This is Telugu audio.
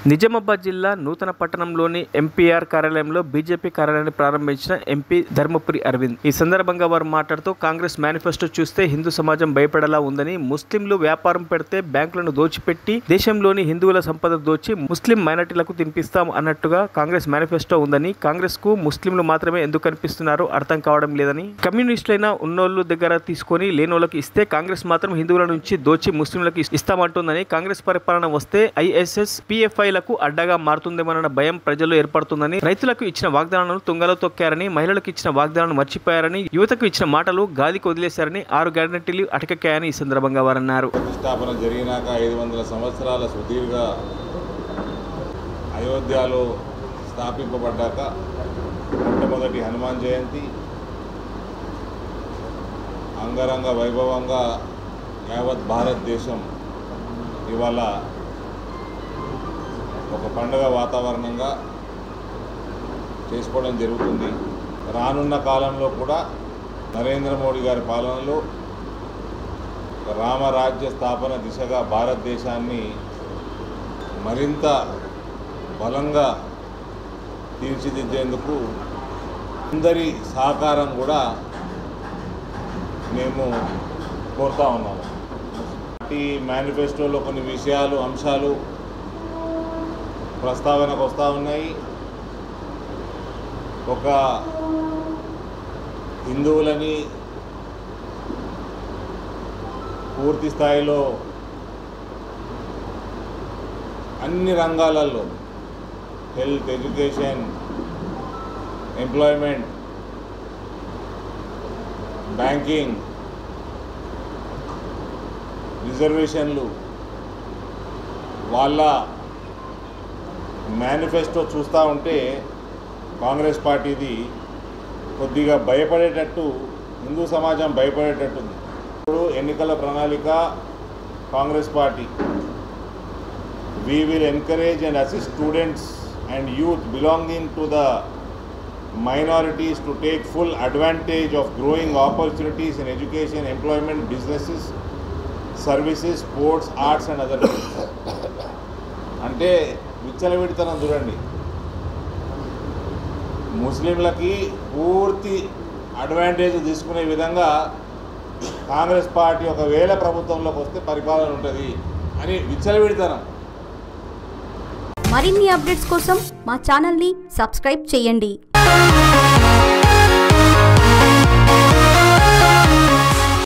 నిజామాబాద్ జిల్లా నూతన పట్టణంలోని ఎంపీఆర్ కార్యాలయంలో బీజేపీ కార్యాలయాన్ని ప్రారంభించిన ఎంపీ ధర్మపురి అరవింద్. ఈ సందర్భంగా వారు మాట్లాడుతూ కాంగ్రెస్ మేనిఫెస్టో చూస్తే హిందూ సమాజం భయపడేలా ఉందని, ముస్లింలు వ్యాపారం పెడితే బ్యాంకులను దోచిపెట్టి దేశంలోని హిందువుల సంపద దోచి ముస్లిం మైనార్టీలకు తినిపిస్తాం అన్నట్టుగా కాంగ్రెస్ మేనిఫెస్టో ఉందని, కాంగ్రెస్ కు ముస్లింలు మాత్రమే ఎందుకు కనిపిస్తున్నారో అర్థం కావడం లేదని, కమ్యూనిస్టులైన ఉన్నోళ్ళు దగ్గర తీసుకొని లేనోళ్ళకి ఇస్తే కాంగ్రెస్ మాత్రం హిందువుల నుంచి దోచి ముస్లింలకు ఇస్తామంటుందని, కాంగ్రెస్ పరిపాలన వస్తే ఐఎస్ఎస్ పిఎఫ్ఐ లకు అడ్డగా మారుతుందేమన్న భయం ప్రజల్లో ఏర్పడుతుందని, రైతులకు ఇచ్చిన వాగ్దానాలను తుంగలో తొక్కారని, మహిళలకు ఇచ్చిన వాగ్దానాలను మర్చిపోయారని, యువతకు ఇచ్చిన మాటలు గాలికి వదిలేశారని, 6 గ్యారెంటీలు అటకెక్కాయని ఈ సందర్భంగా వారు అన్నారు. ప్రతిష్టాపన జరిగినాక 500 సంవత్సరాల సుదీర్ఘ అయోధ్యలో స్థాపింపబడ్డాక మొట్టమొదటి హనుమాన్ జయంతి అంగరంగ వైభవంగా యావత్ భారతదేశం ఇవాళ ఒక పండుగ వాతావరణంగా చేసుకోవడం జరుగుతుంది. రానున్న కాలంలో కూడా నరేంద్ర మోడీ గారి పాలనలో రామరాజ్య స్థాపన దిశగా భారతదేశాన్ని మరింత బలంగా తీర్చిదిద్దేందుకు అందరి సహకారం కూడా మేము కోరుతా ఉన్నాము. ఈ మేనిఫెస్టోలో కొన్ని విషయాలు, అంశాలు ప్రస్తావనకు వస్తూ ఉన్నాయి. ఒక హిందువులని పూర్తి స్థాయిలో అన్ని రంగాలలో హెల్త్, ఎడ్యుకేషన్, ఎంప్లాయ్మెంట్, బ్యాంకింగ్, రిజర్వేషన్లు వాళ్ళ మేనిఫెస్టో చూస్తూ ఉంటే కాంగ్రెస్ పార్టీది కొద్దిగా భయపడేటట్టు, హిందూ సమాజం భయపడేటట్టుంది. ఇప్పుడు ఎన్నికల ప్రణాళిక Congress party we will encourage and assist students and youth belonging to the minorities to take full advantage of growing opportunities in education, employment, businesses, services, sports, arts and other things. అంటే విచ్చలవిడితనం చూడండి. ముస్లింలకి పూర్తి అడ్వాంటేజ్ తీసుకునే విధంగా కాంగ్రెస్ పార్టీ ఒకవేళ ప్రభుత్వంలోకి వస్తే పరిపాలన ఉంటుంది అని విచ్చలవిడితనం. మరిన్ని అప్డేట్స్ కోసం మా ఛానల్ని సబ్స్క్రైబ్ చేయండి.